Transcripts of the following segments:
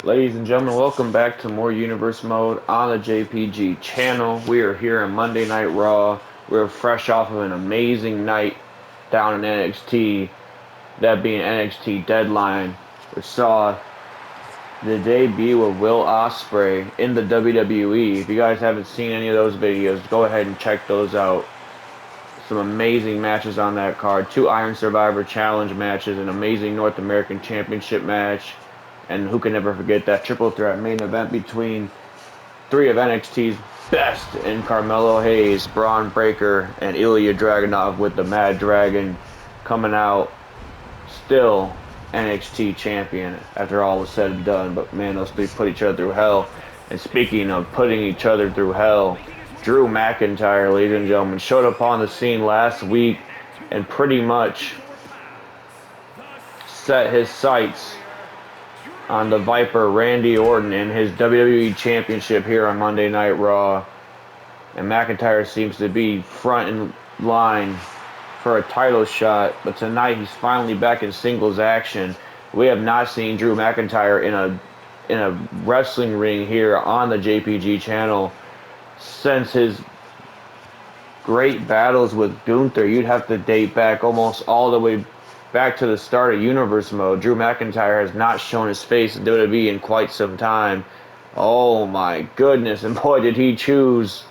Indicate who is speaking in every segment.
Speaker 1: Ladies and gentlemen, welcome back to more Universe Mode on the JPG channel. We are here on Monday Night Raw. We're fresh off of an amazing night down in NXT, that being NXT Deadline. We saw the debut of Will Ospreay in the WWE. If you guys haven't seen any of those videos, go ahead and check those out. Some amazing matches on that card. 2 Iron Survivor Challenge matches, an amazing North American Championship match. And who can never forget that triple threat main event between 3 of NXT's best in Carmelo Hayes, Braun Breaker, and Ilya Dragunov, with the Mad Dragon coming out still NXT champion after all was said and done. But man, those 3 put each other through hell. And speaking of putting each other through hell, Drew Mcintryre, ladies and gentlemen, showed up on the scene last week and pretty much set his sights on the Viper Randy Orton in his WWE Championship here on Monday Night Raw. And McIntyre seems to be front in line for a title shot, but tonight he's finally back in singles action. We have not seen Drew McIntyre in a wrestling ring here on the JPG channel since his great battles with Gunther. You'd have to date back almost all the way back to the start of Universe Mode. Drew McIntyre has not shown his face in WWE in quite some time. Oh my goodness, and boy did he choose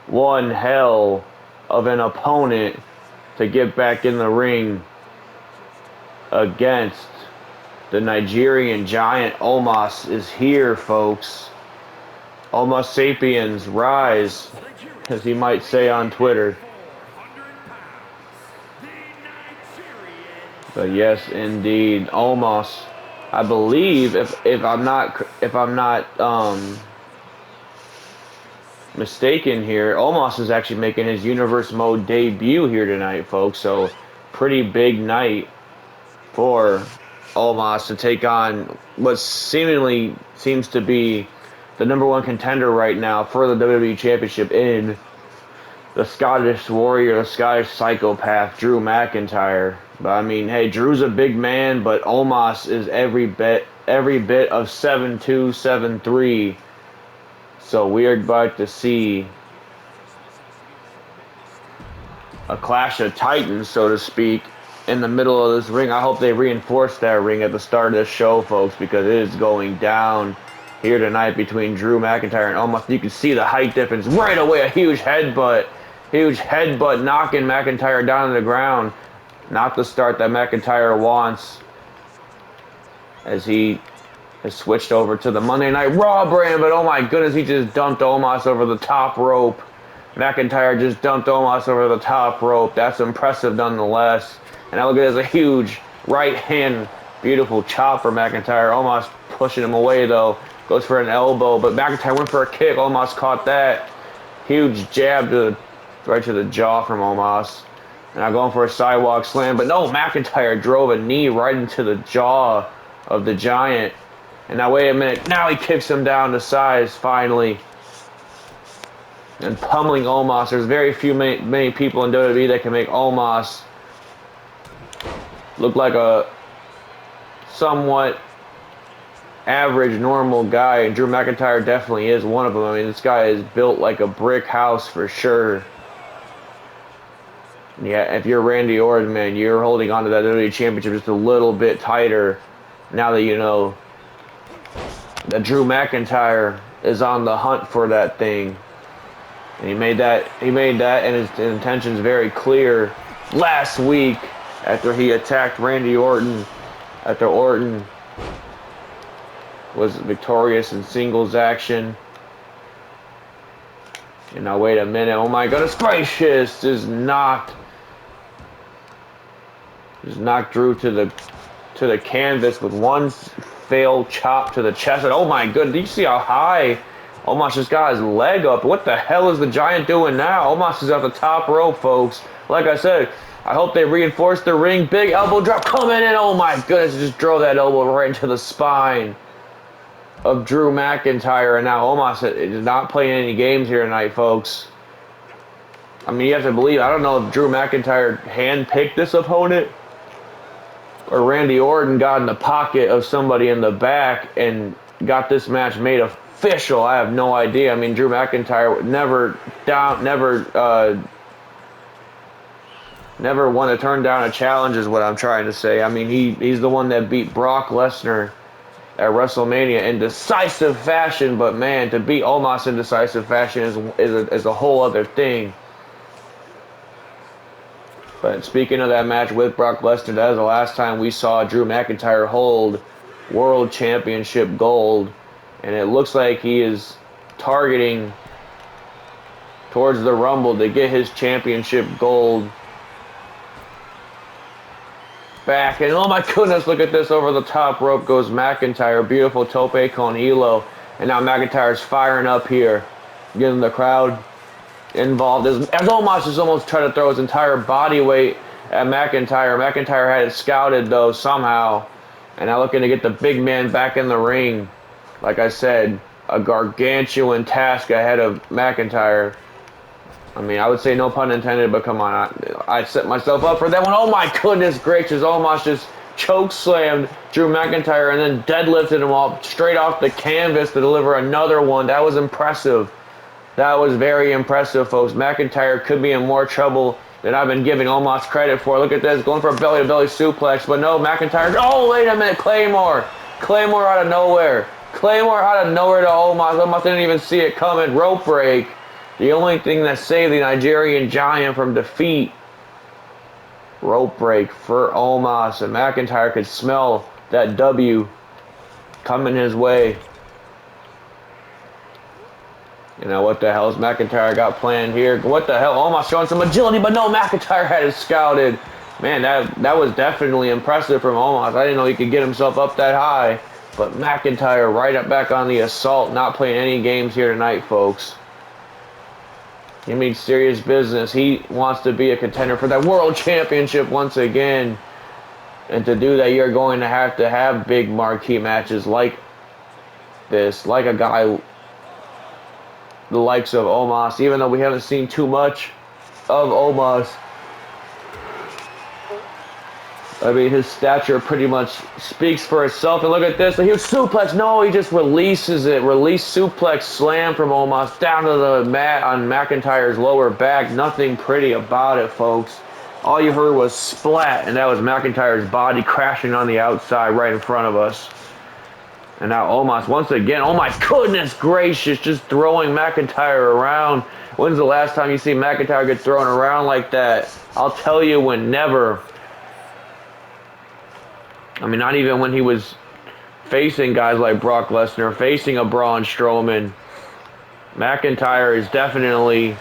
Speaker 1: one hell of an opponent to get back in the ring against. The Nigerian giant Omos is here, folks. Omos Sapiens, rise, as he might say on Twitter. But yes, indeed, Omos. I believe, if I'm not mistaken here, Omos is actually making his Universe Mode debut here tonight, folks. So, pretty big night for Omos to take on what seemingly seems to be the #1 contender right now for the WWE Championship in the Scottish Warrior, the Scottish Psychopath, Drew McIntyre. But I mean, hey, Drew's a big man, but Omos is every bit of 7'2", 7'3". So we are about to see a clash of titans, so to speak, in the middle of this ring. I hope they reinforce that ring at the start of this show, folks, because it is going down here tonight between Drew McIntyre and Omos. You can see the height difference right away. A huge headbutt knocking McIntyre down to the ground. Not the start that McIntyre wants, as he has switched over to the Monday Night Raw brand. But oh my goodness, he just dumped Omos over the top rope. McIntyre just dumped Omos over the top rope. That's impressive nonetheless. And now look at this, a huge right hand, beautiful chop for McIntyre. Omos pushing him away though. Goes for an elbow, but McIntyre went for a kick. Omos caught that. Huge jab right to the jaw from Omos. And I'm going for a sidewalk slam, but no, McIntyre drove a knee right into the jaw of the Giant. And now wait a minute, now he kicks him down to size finally. And pummeling Omos. There's very many people in WWE that can make Omos look like a somewhat average, normal guy. And Drew McIntyre definitely is one of them. I mean, this guy is built like a brick house for sure. Yeah, if you're Randy Orton, man, you're holding on to that WWE Championship just a little bit tighter now that you know that Drew McIntyre is on the hunt for that thing. And he made that and his intentions very clear last week after he attacked Randy Orton, after Orton was victorious in singles action. And now wait a minute, oh my goodness gracious, just knocked Drew to the canvas with one failed chop to the chest. And oh my goodness, do you see how high Omos just got his leg up? What the hell is the Giant doing now? Omos is at the top rope, folks. Like I said, I hope they reinforce the ring. Big elbow drop coming in. Oh my goodness, just drove that elbow right into the spine of Drew McIntyre. And now Omos is not playing any games here tonight, folks. I mean, you have to believe, I don't know if Drew McIntyre handpicked this opponent or Randy Orton got in the pocket of somebody in the back and got this match made official. I have no idea. I mean, Drew McIntyre never want to turn down a challenge is what I'm trying to say. I mean, he's the one that beat Brock Lesnar at WrestleMania in decisive fashion, but man, to beat Omos in decisive fashion is a whole other thing. But speaking of that match with Brock Lesnar, that is the last time we saw Drew McIntyre hold World Championship gold, and it looks like he is targeting towards the Rumble to get his championship gold back. And oh my goodness, look at this, over the top rope goes McIntyre. Beautiful tope con hilo. And now McIntyre's firing up here, getting the crowd involved. As Omos just almost tried to throw his entire body weight at McIntyre. McIntyre had it scouted though somehow. And now looking to get the big man back in the ring. Like I said, a gargantuan task ahead of McIntyre. I mean, I would say no pun intended, but come on, I set myself up for that one. Oh my goodness gracious, Omos just choke slammed Drew McIntyre and then deadlifted him off straight off the canvas to deliver another one. That was impressive. That was very impressive, folks. McIntyre could be in more trouble than I've been giving Omos credit for. Look at this, going for a belly-to-belly suplex, but no, McIntyre. Oh, wait a minute, Claymore. Claymore out of nowhere. Claymore out of nowhere to Omos. Omos didn't even see it coming. Rope break. The only thing that saved the Nigerian Giant from defeat. Rope break for Omos, and McIntyre could smell that W coming his way. You know, what the hell is McIntyre got planned here? What the hell? Omos showing some agility, but no, McIntyre had it scouted. Man, that was definitely impressive from Omos. I didn't know he could get himself up that high. But McIntyre right up back on the assault, not playing any games here tonight, folks. He means serious business. He wants to be a contender for that World Championship once again. And to do that, you're going to have big marquee matches like this. Like a guy the likes of Omos. Even though we haven't seen too much of Omos. I mean, his stature pretty much speaks for itself. And look at this. A huge suplex. No, he just releases it. Release suplex slam from Omos down to the mat on McIntyre's lower back. Nothing pretty about it, folks. All you heard was splat, and that was McIntyre's body crashing on the outside right in front of us. And now Omos once again. Oh my goodness gracious, just throwing McIntyre around. When's the last time you see McIntyre get thrown around like that? I'll tell you when, never. I mean, not even when he was facing guys like Brock Lesnar, facing a Braun Strowman. McIntyre is definitely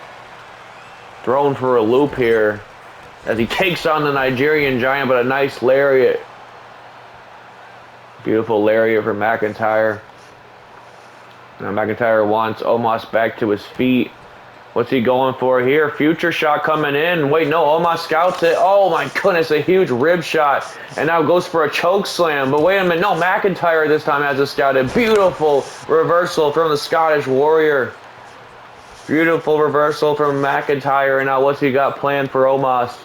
Speaker 1: thrown for a loop here as he takes on the Nigerian Giant, but a nice lariat. Beautiful lariat for McIntyre. Now McIntyre wants Omos back to his feet. What's he going for here? Future shot coming in. Wait, no, Omos scouts it. Oh my goodness, a huge rib shot. And now goes for a choke slam. But wait a minute, no, McIntyre this time has it scouted. Beautiful reversal from the Scottish Warrior. Beautiful reversal from McIntyre. And now what's he got planned for Omos?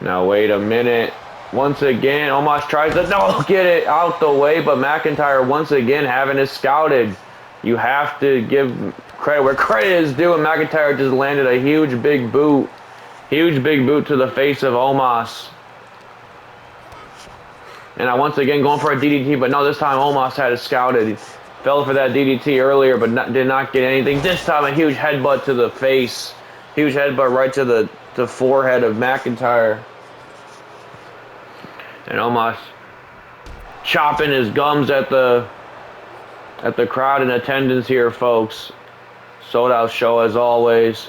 Speaker 1: Now wait a minute. Once again, Omos tries to get it out the way, but McIntyre once again having it scouted. You have to give credit where credit is due, and McIntyre just landed a huge big boot. Huge big boot to the face of Omos. And now once again going for a DDT, but no, this time Omos had it scouted. He fell for that DDT earlier, but did not get anything. This time a huge headbutt to the face. Huge headbutt right to the forehead of McIntyre. And Omos chopping his gums at the crowd in attendance here, folks. Sold out show as always.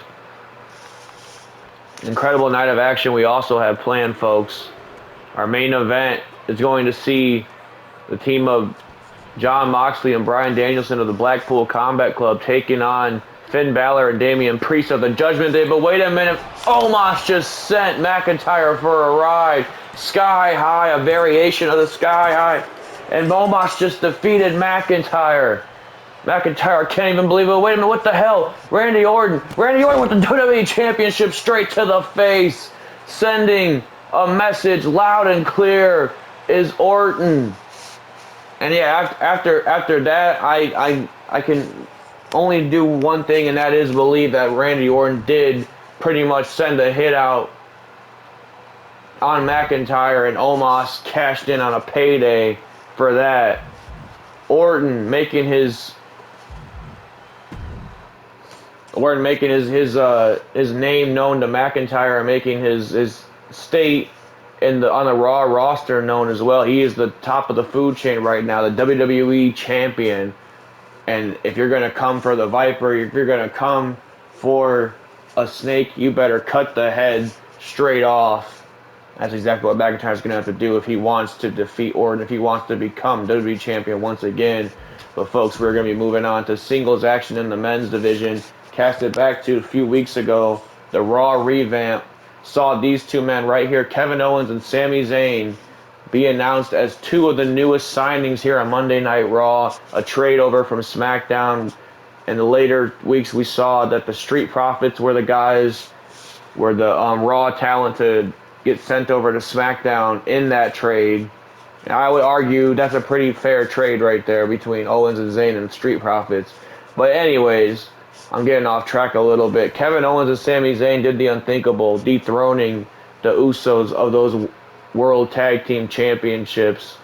Speaker 1: Incredible night of action we also have planned, folks. Our main event is going to see the team of Jon Moxley and Bryan Danielson of the Blackpool Combat Club taking on Finn Balor and Damian Priest of the Judgment Day. But wait a minute, Omos just sent McIntyre for a ride. Sky High, a variation of the Sky High. And Omos just defeated McIntyre. McIntyre can't even believe it. Wait a minute, what the hell? Randy Orton with the WWE Championship straight to the face. Sending a message loud and clear is Orton. And yeah, after that, I can only do one thing, and that is believe that Randy Orton did pretty much send a hit out on McIntyre, and Omos cashed in on a payday for that. Orton making his name known to McIntyre, and making his state on the Raw roster known as well. He is the top of the food chain right now, the WWE champion. And if you're gonna come for the Viper, if you're gonna come for a snake, you better cut the head straight off. That's exactly what McIntyre's gonna have to do if he wants to defeat Orton, if he wants to become WWE champion once again. But folks, we're gonna be moving on to singles action in the men's division. Cast it back to a few weeks ago. The Raw revamp saw these two men right here, Kevin Owens and Sami Zayn, be announced as two of the newest signings here on Monday Night Raw. A trade over from SmackDown. In the later weeks, we saw that the Street Profits were the guys, were the Raw talent to get sent over to SmackDown in that trade. And I would argue that's a pretty fair trade right there between Owens and Zayn and the Street Profits. But anyways, I'm getting off track a little bit. Kevin Owens and Sami Zayn did the unthinkable, dethroning the Usos of those World Tag Team Championships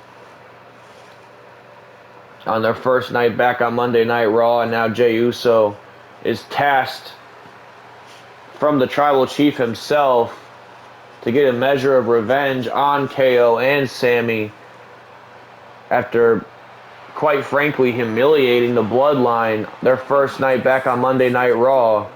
Speaker 1: on their first night back on Monday Night Raw, and now Jey Uso is tasked from the Tribal Chief himself to get a measure of revenge on KO and Sami after, quite frankly, humiliating the Bloodline their first night back on Monday Night Raw.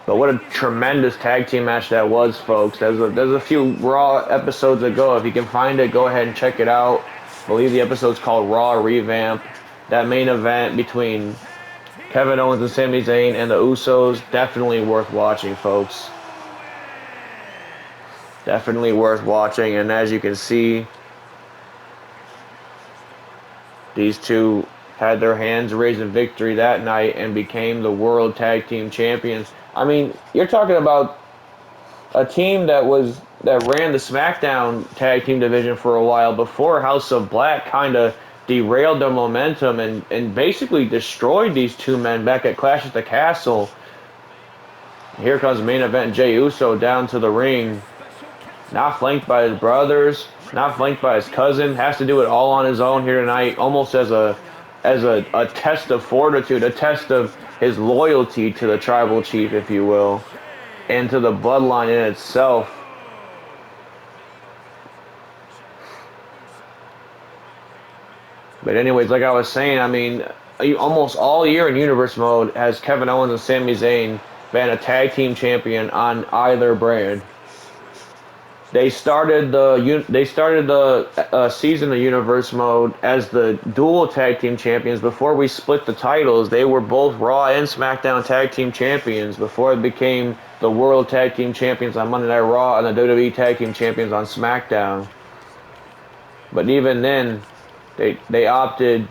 Speaker 1: But what a tremendous tag team match that was, folks. There's a few Raw episodes ago. If you can find it, go ahead and check it out. I believe the episode's called Raw Revamp. That main event between Kevin Owens and Sami Zayn and the Usos, definitely worth watching, folks. Definitely worth watching. And as you can see, these two had their hands raised in victory that night and became the World Tag Team Champions. I mean, you're talking about a team that ran the SmackDown Tag Team division for a while before House of Black kind of derailed their momentum and basically destroyed these two men back at Clash at the Castle. Here comes main event Jey Uso down to the ring. Not flanked by his brothers, not flanked by his cousin. Has to do it all on his own here tonight, almost as a test of fortitude, a test of his loyalty to the Tribal Chief, if you will, and to the Bloodline in itself. But anyways, like I was saying, I mean, almost all year in Universe Mode has Kevin Owens and Sami Zayn been a tag team champion on either brand. They started the season of Universe Mode as the dual tag team champions. Before we split the titles, they were both Raw and SmackDown tag team champions before it became the World Tag Team Champions on Monday Night Raw and the WWE Tag Team Champions on SmackDown. But even then, they opted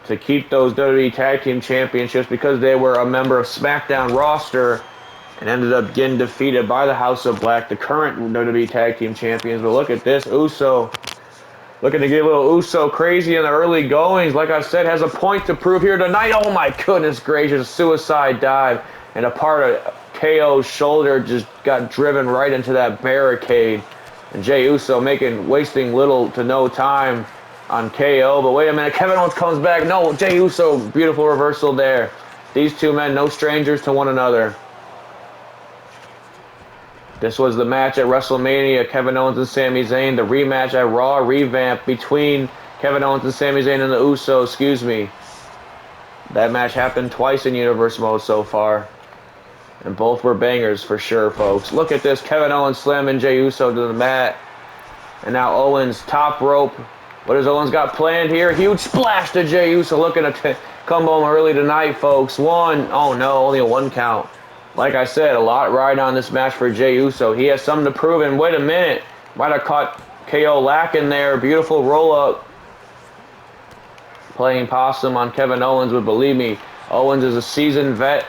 Speaker 1: to keep those WWE Tag Team Championships because they were a member of SmackDown roster, and ended up getting defeated by the House of Black, the current WWE Tag Team Champions. But look at this, Uso. Looking to get a little Uso crazy in the early goings. Like I said, has a point to prove here tonight. Oh my goodness gracious, suicide dive. And a part of KO's shoulder just got driven right into that barricade. And Jey Uso wasting little to no time on KO. But wait a minute, Kevin Owens comes back. No, Jey Uso, beautiful reversal there. These two men, no strangers to one another. This was the match at WrestleMania, Kevin Owens and Sami Zayn. The rematch at Raw Revamp between Kevin Owens and Sami Zayn and the Usos, That match happened twice in Universe Mode so far. And both were bangers for sure, folks. Look at this, Kevin Owens slamming Jey Uso to the mat. And now Owens top rope. What has Owens got planned here? Huge splash to Jey Uso, looking to come home early tonight, folks. Oh no, only a one count. Like I said, a lot riding on this match for Jey Uso. He has something to prove, and wait a minute. Might have caught KO lacking there. Beautiful roll-up. Playing possum on Kevin Owens, but believe me, Owens is a seasoned vet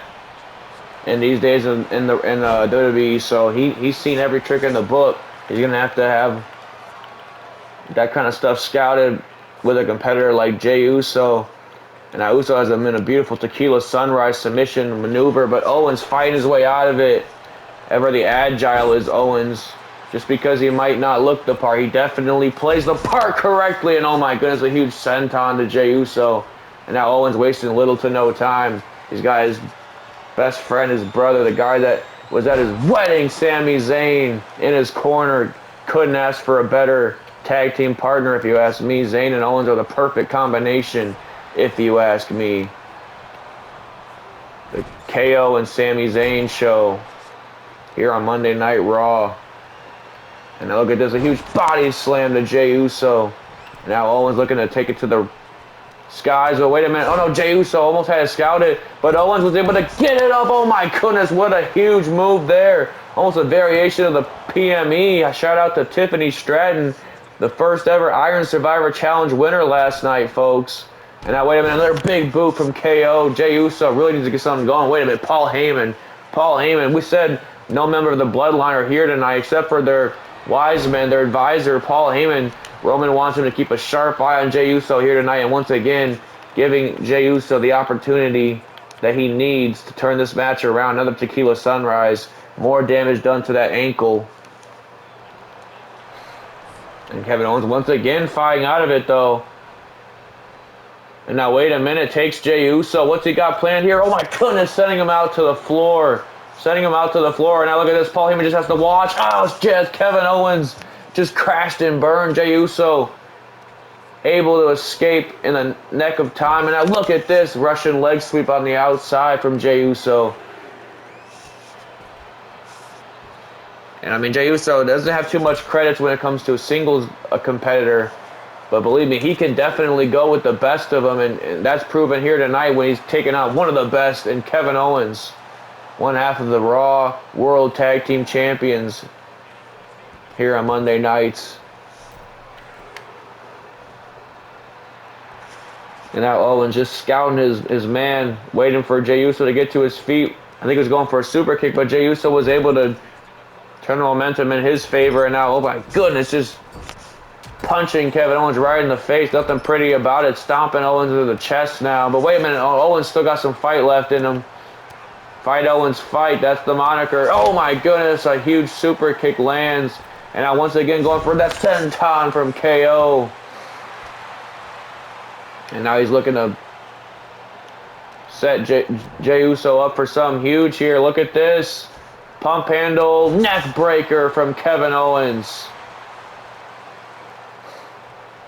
Speaker 1: in these days in WWE, so he's seen every trick in the book. He's going to have that kind of stuff scouted with a competitor like Jey Uso. And now Uso has him in a beautiful tequila sunrise submission maneuver, but Owens fighting his way out of it. Ever the agile is Owens. Just because he might not look the part, he definitely plays the part correctly. And oh my goodness, a huge senton to Jey Uso. And now Owens wasting little to no time. He's got his best friend, his brother, the guy that was at his wedding, Sami Zayn, in his corner. Couldn't ask for a better tag team partner if you ask me. Zayn and Owens are the perfect combination if you ask me. The KO and Sami Zayn show here on Monday Night Raw. And now look at this, a huge body slam to Jey Uso. And now Owens looking to take it to the skies. But wait a minute, oh no, Jey Uso almost had it scouted, but Owens was able to get it up. Oh my goodness, what a huge move there. Almost a variation of the PME. Shout out to Tiffany Stratton, the first ever Iron Survivor Challenge winner last night, folks. And now wait a minute, another big boot from KO. Jey Uso really needs to get something going. Wait a minute, Paul Heyman. We said no member of the Bloodline are here tonight except for their wise man, their advisor, Paul Heyman. Roman wants him to keep a sharp eye on Jey Uso here tonight, and once again, giving Jey Uso the opportunity that he needs to turn this match around. Another tequila sunrise. More damage done to that ankle. And Kevin Owens once again fighting out of it, though. And now wait a minute, takes Jey Uso. What's he got planned here? Oh my goodness, sending him out to the floor. And now look at this, Paul Heyman just has to watch. Oh, it's just Kevin Owens just crashed and burned. Jey Uso able to escape in the neck of time. And now look at this, Russian leg sweep on the outside from Jey Uso. And I mean, Jey Uso doesn't have too much credits when it comes to a competitor. But believe me, he can definitely go with the best of them. And that's proven here tonight when he's taking on one of the best in Kevin Owens. One half of the Raw World Tag Team Champions here on Monday nights. And now Owens just scouting his man, waiting for Jey Uso to get to his feet. I think he was going for a super kick, but Jey Uso was able to turn the momentum in his favor. And now, oh my goodness, just punching Kevin Owens right in the face. Nothing pretty about it. Stomping Owens into the chest now. But wait a minute, Owens still got some fight left in him. Fight Owens fight, that's the moniker. Oh my goodness, a huge super kick lands. And now once again going for that senton from KO. And now he's looking to set Jey Uso up for something huge here. Look at this. Pump handle, neck breaker from Kevin Owens.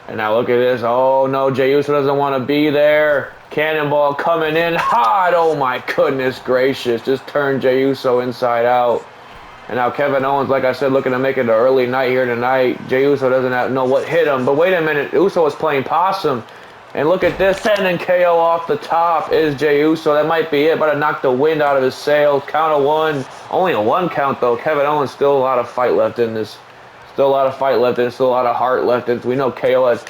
Speaker 1: And now look at this. Oh no, Jey Uso doesn't want to be there. Cannonball coming in hot. Oh my goodness gracious. Just turned Jey Uso inside out. And now Kevin Owens, like I said, looking to make it an early night here tonight. Jey Uso doesn't know what hit him. But wait a minute. Uso is playing possum. And look at this. Sending KO off the top is Jey Uso. That might be it. But it knocked the wind out of his sails. Count of one. Only a one count though. Kevin Owens still a lot of fight left in this. Still a lot of fight left in it. Still a lot of heart left in it. We know KO has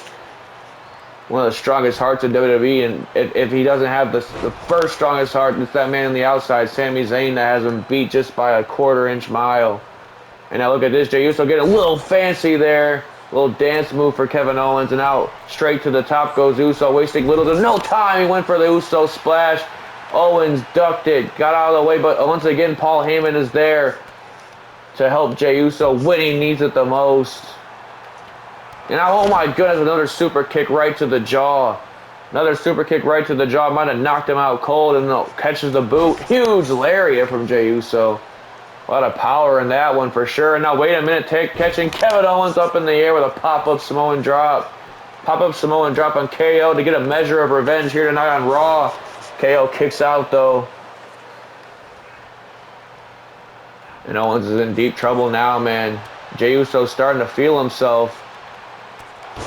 Speaker 1: one of the strongest hearts in WWE, and if he doesn't have the first strongest heart, it's that man on the outside, Sami Zayn, that has him beat just by a quarter-inch mile. And now look at this, Jey Uso getting a little fancy there. A little dance move for Kevin Owens, and now straight to the top goes Uso, wasting little to no time. He went for the Uso splash. Owens ducked it, got out of the way, but once again, Paul Heyman is there to help Jey Uso when he needs it the most. And now, oh my goodness, another super kick right to the jaw. Another super kick right to the jaw. Might have knocked him out cold, and catches the boot. Huge lariat from Jey Uso. A lot of power in that one for sure. And now, wait a minute, catching Kevin Owens up in the air with a pop-up Samoan drop. Pop-up Samoan drop on KO to get a measure of revenge here tonight on Raw. KO kicks out, though. And Owens is in deep trouble now, man. Jey Uso's starting to feel himself.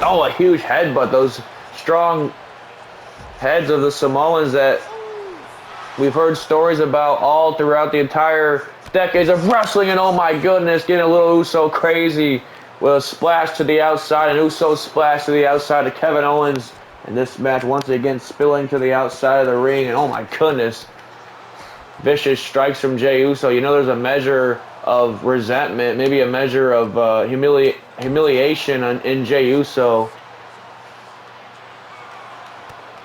Speaker 1: Oh, a huge headbutt. Those strong heads of the Samoans that we've heard stories about all throughout the entire decades of wrestling. And oh my goodness, getting a little Uso crazy with a splash to the outside. And Uso splash to the outside to Kevin Owens. And this match once again spilling to the outside of the ring. And oh my goodness, vicious strikes from Jey Uso. You know there's a measure of resentment, maybe a measure of humiliation in Jey Uso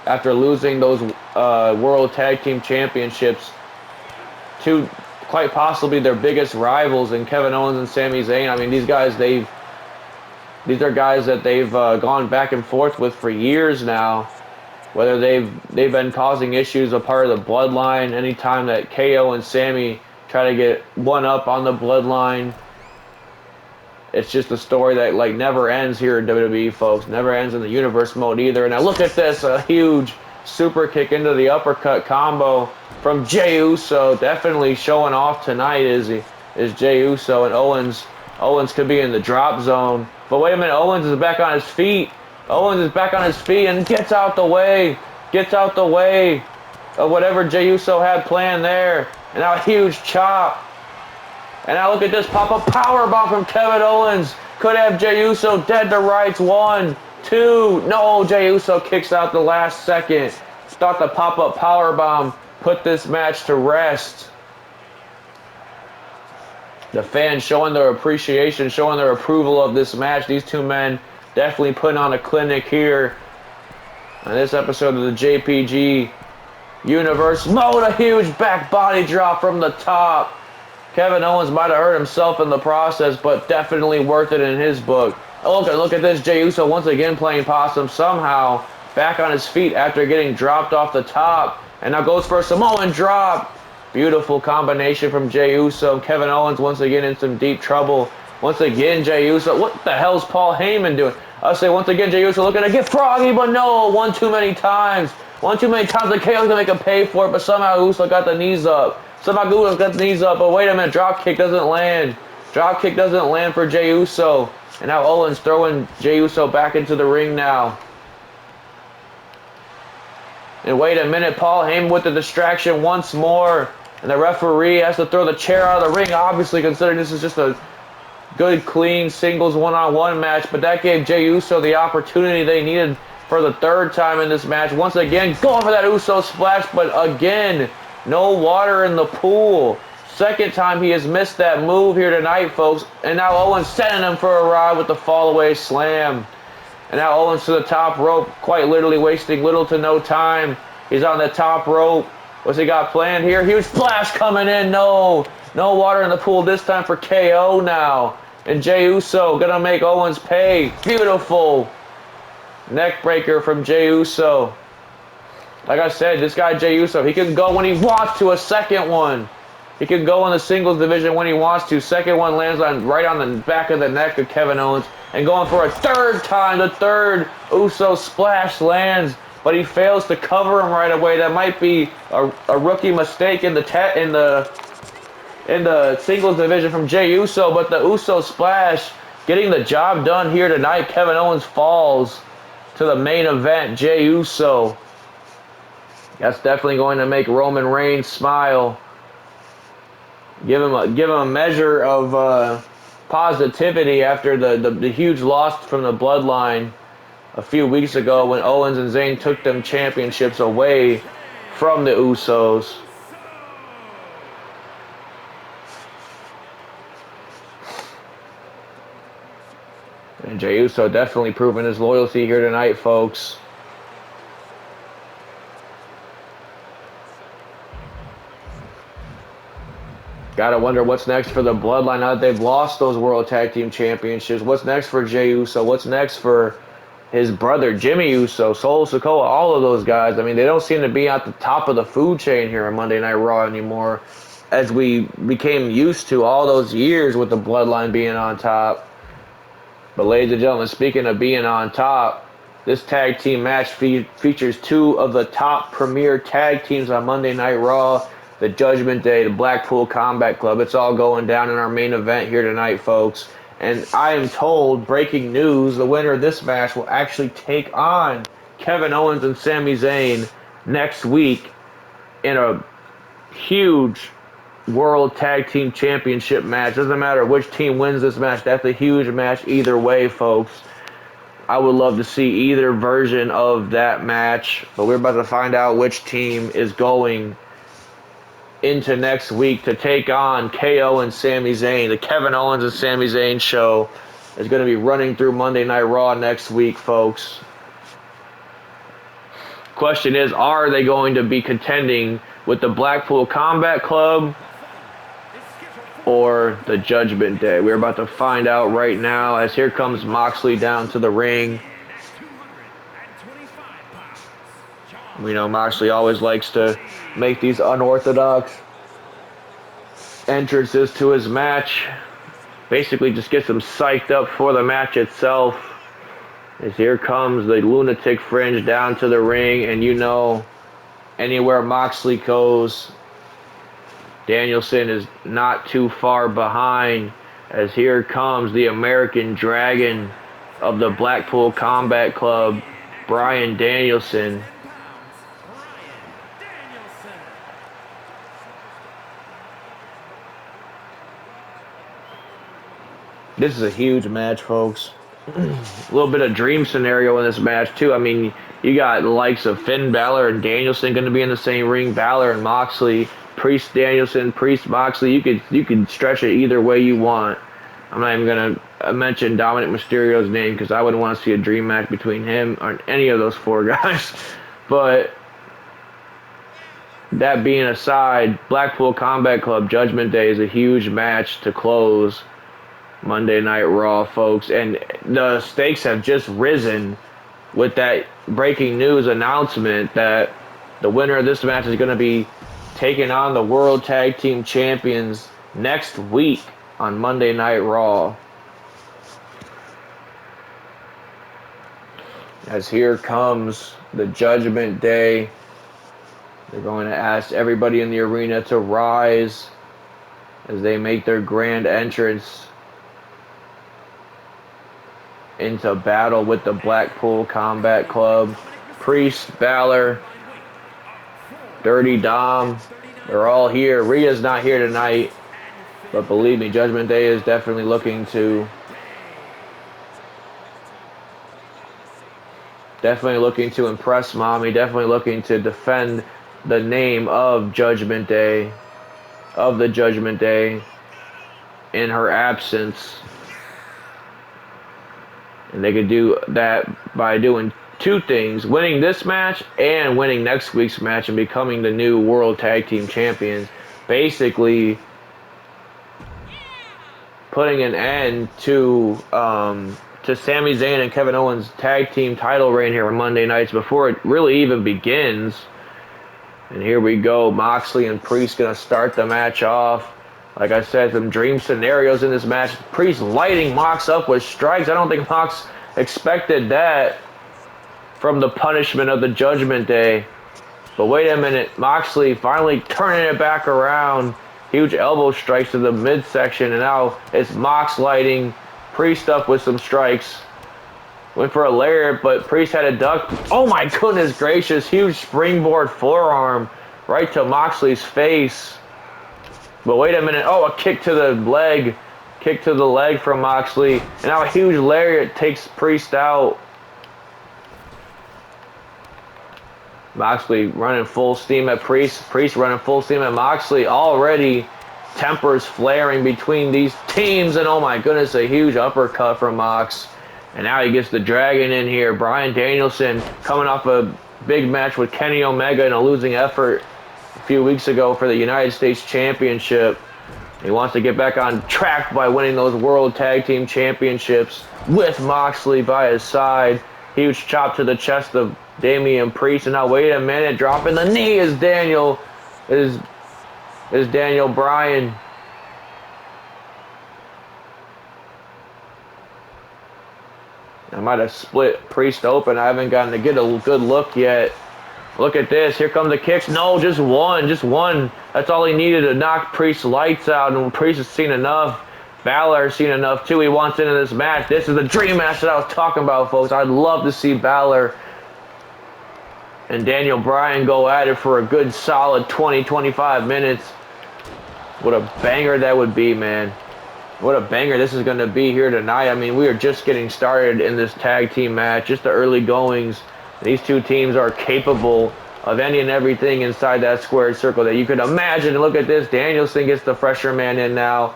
Speaker 1: after losing those World Tag Team Championships to quite possibly their biggest rivals in Kevin Owens and Sami Zayn. I mean, these are guys that they've gone back and forth with for years now. Whether they've been causing issues, a part of the bloodline. Anytime that KO and Sami try to get one up on the bloodline, it's just a story that like never ends here in WWE, folks. Never ends in the universe mode either. And now look at this, a huge super kick into the uppercut combo from Jey Uso. Definitely showing off tonight is Jey Uso, and Owens could be in the drop zone. But wait a minute, Owens is back on his feet. Owens is back on his feet and gets out the way. Gets out the way of whatever Jey Uso had planned there. And now a huge chop. And now look at this pop-up powerbomb from Kevin Owens. Could have Jey Uso dead to rights. 1, 2. No, Jey Uso kicks out the last second. Thought the pop-up powerbomb put this match to rest. The fans showing their appreciation, showing their approval of this match. These two men definitely putting on a clinic here on this episode of the JPG Universe Mode. A huge back body drop from the top. Kevin Owens might have hurt himself in the process, but definitely worth it in his book. Oh, look at this. Jey Uso once again playing possum, somehow back on his feet after getting dropped off the top. And now goes for a Samoan drop. Beautiful combination from Jey Uso. Kevin Owens once again in some deep trouble. Once again, Jey Uso. What the hell's Paul Heyman doing? I say once again, Jey Uso looking to get froggy, but no. One too many times. One too many times. The KO's gonna make him pay for it, but somehow Uso got the knees up. Somehow Uso got the knees up, but wait a minute. Drop kick doesn't land. Drop kick doesn't land for Jey Uso. And now Owens throwing Jey Uso back into the ring now. And wait a minute. Paul Heyman with the distraction once more. And the referee has to throw the chair out of the ring, obviously, considering this is just a good, clean singles one-on-one match. But that gave Jey Uso the opportunity they needed for the third time in this match. Once again, going for that Uso splash, but again, no water in the pool. Second time he has missed that move here tonight, folks. And now Owens sending him for a ride with the fall-away slam. And now Owens to the top rope, quite literally wasting little to no time. He's on the top rope. What's he got planned here? Huge splash coming in. No water in the pool this time for KO now. And Jey Uso gonna make Owens pay. Beautiful neck breaker from Jey Uso. Like I said, this guy Jey Uso, he can go when he wants to. A second one. He can go in the singles division when he wants to. Second one lands right on the back of the neck of Kevin Owens. And going for a third time. The third Uso splash lands. But he fails to cover him right away. That might be a rookie mistake in the singles division from Jey Uso. But the Uso splash getting the job done here tonight. Kevin Owens falls to the main event. Jey Uso. That's definitely going to make Roman Reigns smile. Give him a measure of positivity after the huge loss from the Bloodline a few weeks ago when Owens and Zayn took them championships away from the Usos. And Jey Uso definitely proving his loyalty here tonight, folks. Gotta wonder what's next for the Bloodline now that they've lost those World Tag Team Championships. What's next for Jey Uso? What's next for his brother Jimmy Uso, Solo Sikoa, all of those guys? I mean, they don't seem to be at the top of the food chain here on Monday Night Raw anymore, as we became used to all those years with the Bloodline being on top. But ladies and gentlemen, speaking of being on top, this tag team match features two of the top premier tag teams on Monday Night Raw, the Judgement Day, the Blackpool Combat Club. It's all going down in our main event here tonight, folks. And I am told, breaking news, the winner of this match will actually take on Kevin Owens and Sami Zayn next week in a huge World Tag Team Championship match. Doesn't matter which team wins this match. That's a huge match either way, folks. I would love to see either version of that match. But we're about to find out which team is going into next week to take on KO and Sami Zayn. The Kevin Owens and Sami Zayn show is going to be running through Monday Night Raw next week, folks. Question is, are they going to be contending with the Blackpool Combat Club or the Judgment Day? We're about to find out right now, as here comes Moxley down to the ring. We know Moxley always likes to make these unorthodox entrances to his match. Basically just gets him psyched up for the match itself. As here comes the Lunatic Fringe down to the ring, and you know, anywhere Moxley goes, Danielson is not too far behind, as here comes the American Dragon of the Blackpool Combat Club, Bryan Danielson. This is a huge match, folks. A little bit of dream scenario in this match, too. I mean, you got the likes of Finn Balor and Danielson going to be in the same ring. Balor and Moxley, Priest Danielson, Priest Moxley. You could stretch it either way you want. I'm not even going to mention Dominic Mysterio's name because I wouldn't want to see a dream match between him or any of those four guys. But that being aside, Blackpool Combat Club Judgment Day is a huge match to close Monday Night Raw, folks, and the stakes have just risen with that breaking news announcement that the winner of this match is going to be taking on the World Tag Team Champions next week on Monday Night Raw. As here comes the Judgment Day, they're going to ask everybody in the arena to rise as they make their grand entrance into battle with the Blackpool Combat Club. Priest, Balor, Dirty Dom, they're all here. Rhea's not here tonight, but believe me, Judgment Day is definitely looking to impress Mommy, definitely looking to defend the name of Judgment Day, of the Judgment Day, in her absence. And they could do that by doing two things: winning this match and winning next week's match and becoming the new World Tag Team Champions. Basically putting an end to Sami Zayn and Kevin Owens' tag team title reign here on Monday nights before it really even begins. And here we go. Moxley and Priest going to start the match off. Like I said, some dream scenarios in this match. Priest lighting Mox up with strikes. I don't think Mox expected that from the punishment of the Judgment Day. But wait a minute. Moxley finally turning it back around. Huge elbow strikes to the midsection. And now it's Mox lighting Priest up with some strikes. Went for a lariat, but Priest had a duck. Oh my goodness gracious. Huge springboard forearm right to Moxley's face. But wait a minute. Oh, a kick to the leg. Kick to the leg from Moxley. And now a huge lariat takes Priest out. Moxley running full steam at Priest. Priest running full steam at Moxley. Already tempers flaring between these teams. And oh my goodness, a huge uppercut from Mox. And now he gets the Dragon in here. Bryan Danielson coming off a big match with Kenny Omega in a losing effort a few weeks ago for the United States Championship. He wants to get back on track by winning those World Tag Team Championships with Moxley by his side. Huge chop to the chest of Damian Priest. And now wait a minute, dropping the knee is Daniel Bryan. I might have split Priest open. I haven't gotten to get a good look yet. Look at this. Here come the kicks. No, just one. Just one. That's all he needed to knock Priest's lights out. And Priest has seen enough. Balor has seen enough, too. He wants into this match. This is the dream match that I was talking about, folks. I'd love to see Balor and Daniel Bryan go at it for a good, solid 20-25 minutes. What a banger that would be, man. What a banger this is going to be here tonight. I mean, we are just getting started in this tag team match. Just the early goings. These two teams are capable of any and everything inside that squared circle that you could imagine. And look at this. Danielson gets the fresher man in now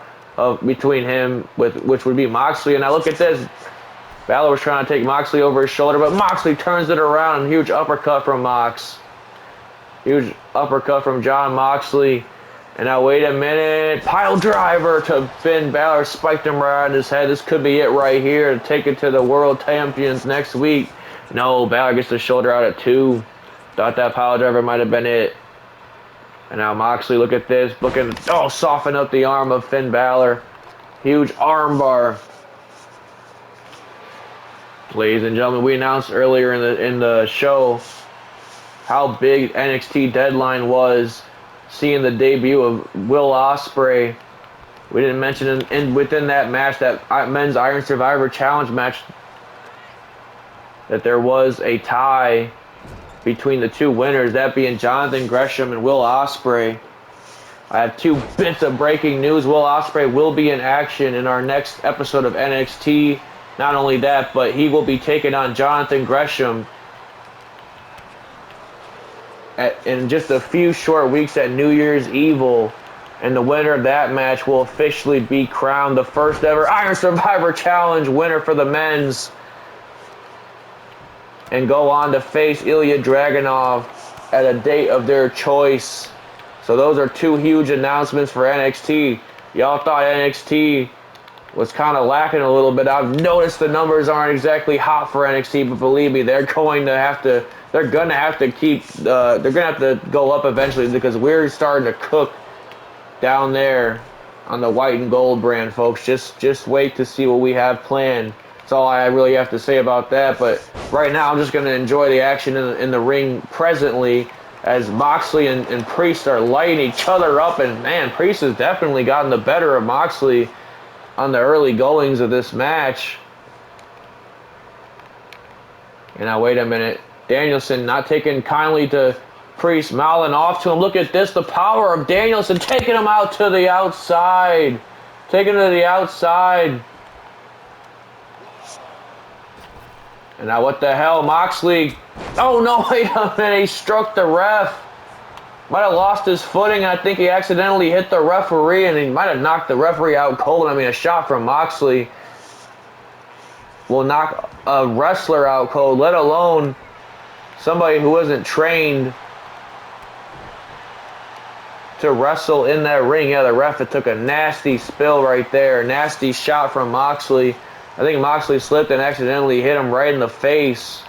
Speaker 1: between him, which would be Moxley. And now look at this. Balor was trying to take Moxley over his shoulder, but Moxley turns it around. Huge uppercut from Mox. Huge uppercut from John Moxley. And now wait a minute. Pile driver to Finn Balor. Spiked him right on his head. This could be it right here to take it to the World Champions next week. No, Balor gets the shoulder out at 2. Thought that pile driver might have been it. And now Moxley, look at this. Looking, soften up the arm of Finn Balor. Huge arm bar. Ladies and gentlemen, we announced earlier in the show how big NXT Deadline was, seeing the debut of Will Ospreay. We didn't mention within that match, that men's Iron Survivor Challenge match, that there was a tie between the two winners, that being Jonathan Gresham and Will Ospreay. I have 2 bits of breaking news. Will Ospreay will be in action in our next episode of NXT. Not only that, but he will be taking on Jonathan Gresham in just a few short weeks at New Year's Evil. And the winner of that match will officially be crowned the first ever Iron Survivor Challenge winner for the men's, and go on to face Ilya Dragunov at a date of their choice. So those are 2 huge announcements for NXT. Y'all thought NXT was kind of lacking a little bit. I've noticed the numbers aren't exactly hot for NXT, but believe me, they're going to have to go up eventually, because we're starting to cook down there on the white and gold brand, folks. Just wait to see what we have planned. That's all I really have to say about that. But right now, I'm just going to enjoy the action in the ring presently, as Moxley and Priest are lighting each other up. And man, Priest has definitely gotten the better of Moxley on the early goings of this match. And now wait a minute. Danielson not taking kindly to Priest, mouthing off to him. Look at this, the power of Danielson taking him out to the outside. Taking him to the outside. And now what the hell, Moxley? Oh no, wait a minute, he struck the ref. Might have lost his footing. I think he accidentally hit the referee, and he might have knocked the referee out cold. I mean, a shot from Moxley will knock a wrestler out cold, let alone somebody who isn't trained to wrestle in that ring. Yeah, the ref took a nasty spill right there. Nasty shot from Moxley. I think Moxley slipped and accidentally hit him right in the face.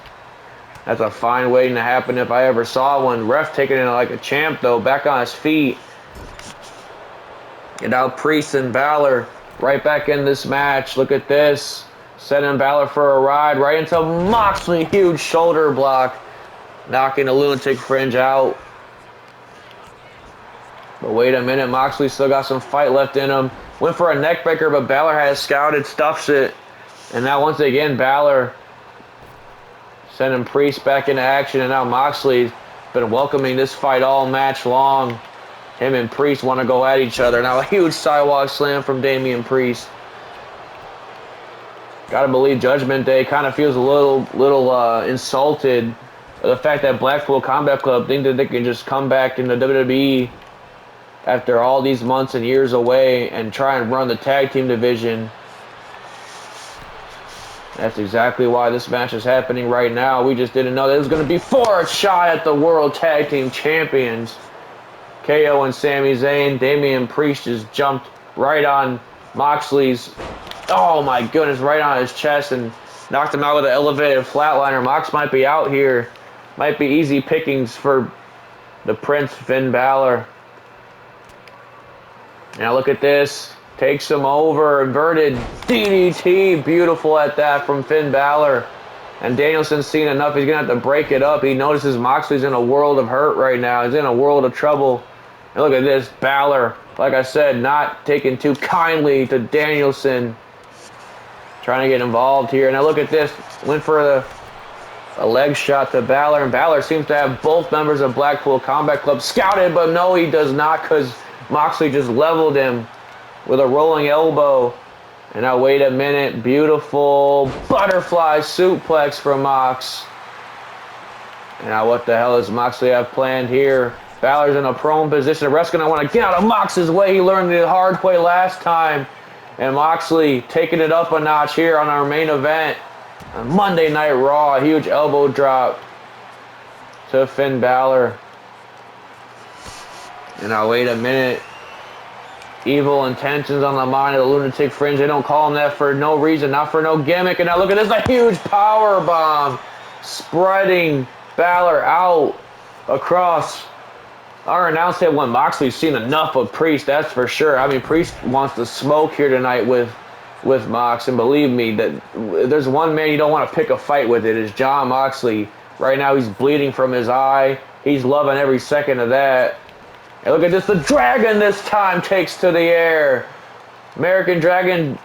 Speaker 1: That's a fine waiting to happen if I ever saw one. Ref taking it like a champ, though, back on his feet. And now Priest and Balor right back in this match. Look at this. Sending Balor for a ride right into Moxley. Huge shoulder block. Knocking the lunatic fringe out. But wait a minute. Moxley still got some fight left in him. Went for a neck breaker, but Balor has scouted, stuffs it. And now once again, Balor sending Priest back into action. And now Moxley's been welcoming this fight all match long. Him and Priest want to go at each other. Now a huge sidewalk slam from Damian Priest. Gotta believe Judgment Day kind of feels a little insulted. The fact that Blackpool Combat Club think that they can just come back in the WWE after all these months and years away and try and run the tag team division. That's exactly why this match is happening right now. We just didn't know that it was going to be for a shot at the World Tag Team Champions. KO and Sami Zayn. Damian Priest just jumped right on Moxley's, oh my goodness, right on his chest and knocked him out with an elevated flatliner. Mox might be out here. Might be easy pickings for the Prince, Finn Balor. Now look at this. Takes him over. Inverted DDT. Beautiful at that from Finn Balor. And Danielson's seen enough. He's going to have to break it up. He notices Moxley's in a world of hurt right now. He's in a world of trouble. And look at this. Balor, like I said, not taking too kindly to Danielson. Trying to get involved here. Now look at this. Went for a leg shot to Balor. And Balor seems to have both members of Blackpool Combat Club scouted. But no, he does not, because Moxley just leveled him with a rolling elbow. And now wait a minute. Beautiful butterfly suplex from Mox. Now what the hell does Moxley have planned here? Balor's in a prone position. The ref's going to want to get out of Mox's way. He learned the hard way last time. And Moxley taking it up a notch here on our main event. On Monday Night Raw, a huge elbow drop to Finn Balor. And now wait a minute. Evil intentions on the mind of the Lunatic Fringe. They don't call him that for no reason, not for no gimmick. And now look at this, a huge power bomb. Spreading Balor out across our announce table. When Moxley's seen enough of Priest, that's for sure. I mean, Priest wants to smoke here tonight with Mox, and believe me, that there's one man you don't want to pick a fight with. It is Jon Moxley. Right now, he's bleeding from his eye. He's loving every second of that. And look at this, the Dragon this time takes to the air. American Dragon,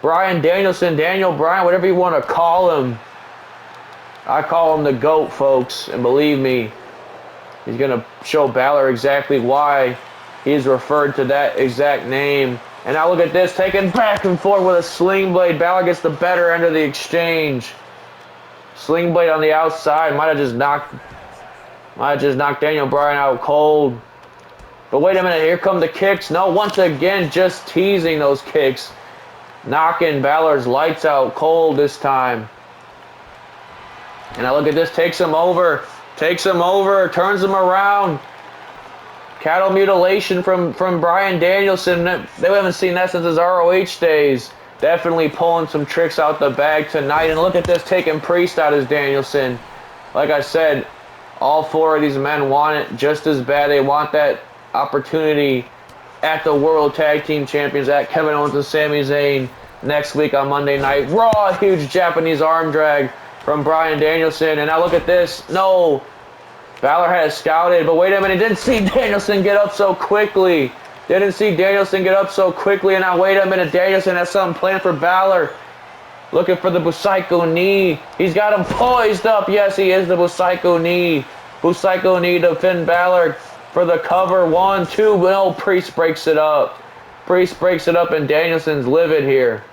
Speaker 1: Bryan Danielson, Daniel Bryan, whatever you want to call him. I call him the GOAT, folks, and believe me, he's going to show Balor exactly why he's referred to that exact name. And now look at this, taken back and forth with a sling blade. Balor gets the better end of the exchange. Sling blade on the outside might have just knocked Daniel Bryan out cold. But wait a minute, here come the kicks. No, once again, just teasing those kicks. Knocking Balor's lights out cold this time. And now look at this, takes him over, turns him around. Cattle mutilation from Bryan Danielson. They haven't seen that since his ROH days. Definitely pulling some tricks out the bag tonight. And look at this, taking Priest out as Danielson. Like I said, all four of these men want it just as bad. They want that opportunity at the World Tag Team Champions, at Kevin Owens and Sami Zayn next week on Monday Night Raw. Huge Japanese arm drag from Bryan Danielson. And now look at this. No. Balor had it scouted, but wait a minute. Didn't see Danielson get up so quickly. And now wait a minute. Danielson has something planned for Balor. Looking for the Busaiku knee. He's got him poised up. Yes, he is the Busaiku knee. Busaiku knee to Finn Balor for the cover. 1, 2. No, Priest breaks it up. And Danielson's livid here.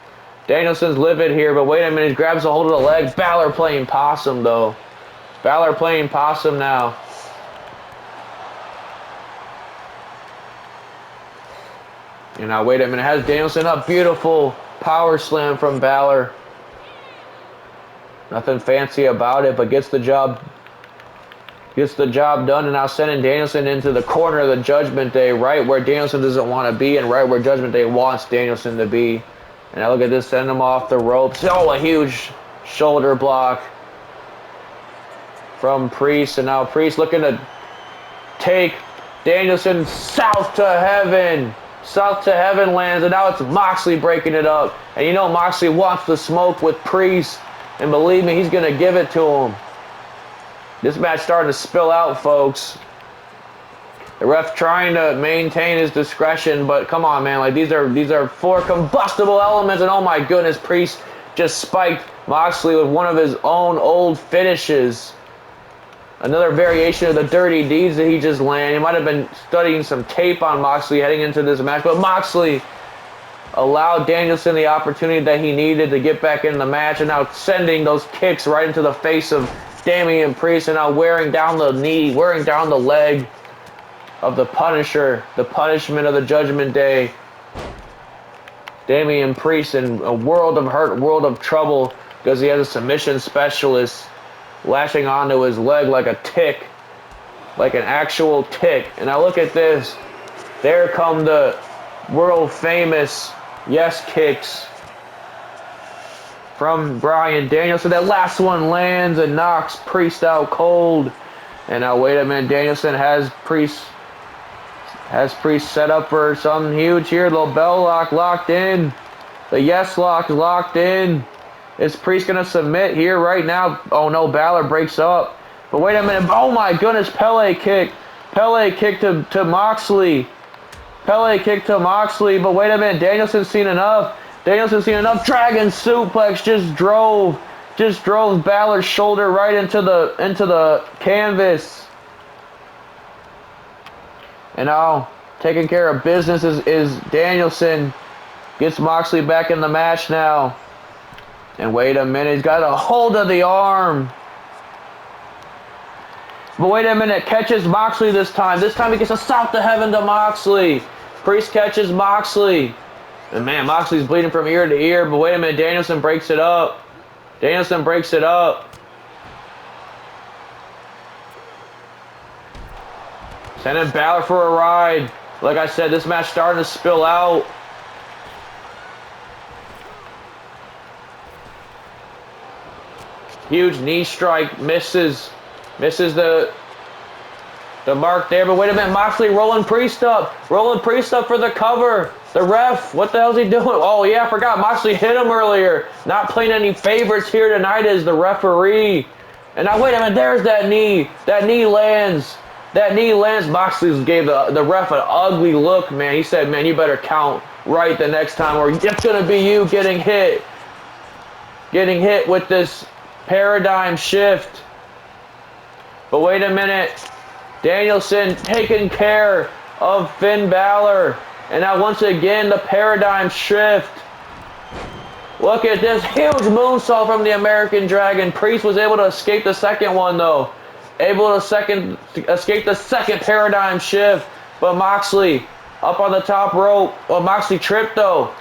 Speaker 1: But wait a minute. He grabs a hold of the leg. Balor playing possum, though. Now. And now wait a minute. Has Danielson up. Beautiful power slam from Balor. Nothing fancy about it, but gets the job done. And now sending Danielson into the corner of the Judgment Day, right where Danielson doesn't want to be and right where Judgment Day wants Danielson to be. And now look at this, send him off the ropes. Oh, a huge shoulder block from Priest. And now Priest looking to take Danielson south to heaven. Lands, and now it's Moxley breaking it up. And you know Moxley wants to smoke with Priest, and believe me, he's going to give it to him. This match starting to spill out, folks. The ref trying to maintain his discretion, but come on, man. Like these are four combustible elements, and oh my goodness, Priest just spiked Moxley with one of his own old finishes. Another variation of the dirty deeds that he just landed. He might have been studying some tape on Moxley heading into this match, but Moxley allowed Danielson the opportunity that he needed to get back in the match, and now sending those kicks right into the face of Damian Priest, and now wearing down the knee, wearing down the leg of the Punisher, the punishment of the Judgment Day. Damian Priest in a world of hurt, world of trouble, because he has a submission specialist lashing onto his leg like a tick, like an actual tick. And now look at this. There come the world famous yes kicks from Bryan Danielson. That last one lands and knocks Priest out cold. And now wait a minute, Danielson has Priest set up for something huge here. The bell lock locked in. The yes lock locked in. Is Priest going to submit here right now? Oh no, Balor breaks up. But wait a minute. Oh my goodness, Pele kick. Pele kick to Moxley. But wait a minute, Danielson's seen enough. Dragon suplex just drove Balor's shoulder right into the canvas. And now taking care of business is Danielson. Gets Moxley back in the match now. And wait a minute, he's got a hold of the arm. But wait a minute, catches Moxley this time. This time he gets a south to heaven to Moxley. Priest catches Moxley. And man, Moxley's bleeding from ear to ear. But wait a minute, Danielson breaks it up. Danielson breaks it up. Sending Balor for a ride. Like I said, this match starting to spill out. Huge knee strike, misses the mark there. But wait a minute, Moxley rolling Priest up for the cover. The ref, what the hell's he doing? Oh yeah, I forgot, Moxley hit him earlier. Not playing any favorites here tonight as the referee. And now wait a minute, there's that knee. That knee lands. Moxley gave the ref an ugly look, man. He said, man, you better count right the next time or it's going to be you getting hit. Getting hit with this paradigm shift. But wait a minute. Danielson taking care of Finn Balor. And now once again, the paradigm shift. Look at this huge moonsault from the American Dragon. Priest was able to escape the second one, though. Able to escape the second paradigm shift. But Moxley up on the top rope. Well, Moxley tripped, though.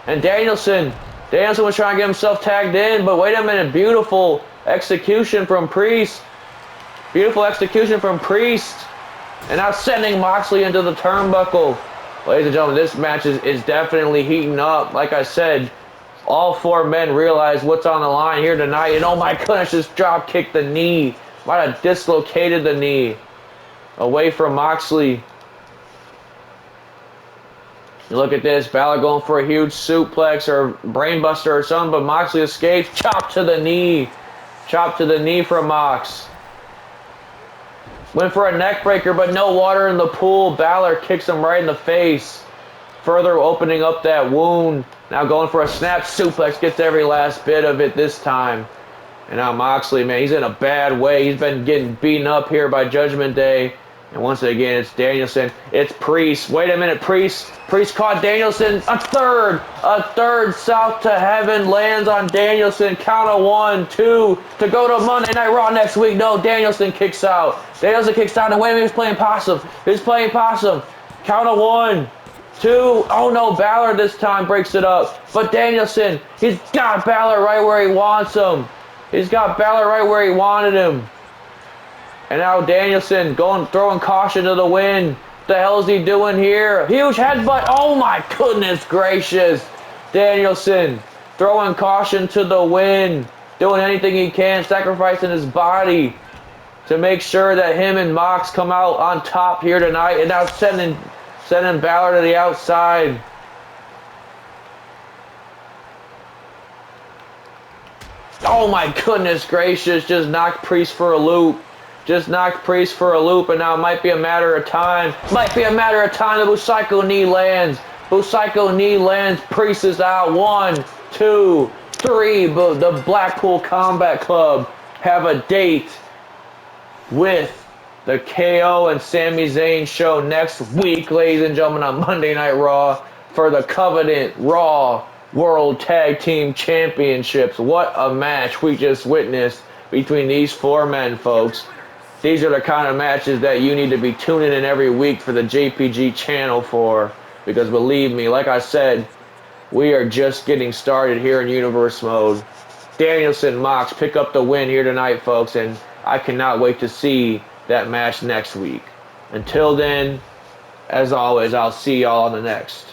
Speaker 1: And Danielson was trying to get himself tagged in. But wait a minute. Beautiful execution from Priest. And now sending Moxley into the turnbuckle. Ladies and gentlemen, this match is definitely heating up. Like I said, all four men realize what's on the line here tonight. And oh my goodness, just drop kicked the knee. Might have dislocated the knee. Away from Moxley. Look at this. Balor going for a huge suplex or brainbuster or something. But Moxley escapes. Chop to the knee. From Mox. Went for a neck breaker, but no water in the pool. Balor kicks him right in the face. Further opening up that wound. Now going for a snap suplex. Gets every last bit of it this time. And now Moxley, man, he's in a bad way. He's been getting beaten up here by Judgment Day. And once again, it's Danielson. It's Priest. Wait a minute, Priest. Priest caught Danielson. A third south to heaven lands on Danielson. Count of 1, 2 to go to Monday Night Raw next week. No, Danielson kicks out. And wait a minute, he's playing possum. Count of 1, 2. Oh no, Balor this time breaks it up. But Danielson, he's got Balor right where he wants him. He's got Balor right where he wanted him. And now Danielson throwing caution to the wind. What the hell is he doing here? Huge headbutt. Oh my goodness gracious. Danielson throwing caution to the wind. Doing anything he can, sacrificing his body to make sure that him and Mox come out on top here tonight. And now sending Balor to the outside. Oh my goodness gracious. Just knocked Priest for a loop. And now it might be a matter of time. The Busaiku knee lands. Priest is out. 1, 2, 3. But the Blackpool Combat Club have a date with the KO and Sami Zayn show next week, ladies and gentlemen, on Monday Night Raw for the Covenant Raw World Tag Team Championships. What a match we just witnessed between these four men, folks. These are the kind of matches that you need to be tuning in every week for the JPG channel for. Because believe me, like I said, we are just getting started here in Universe Mode. Danielson, Mox pick up the win here tonight, folks. And I cannot wait to see that match next week. Until then, as always, I'll see y'all on the next.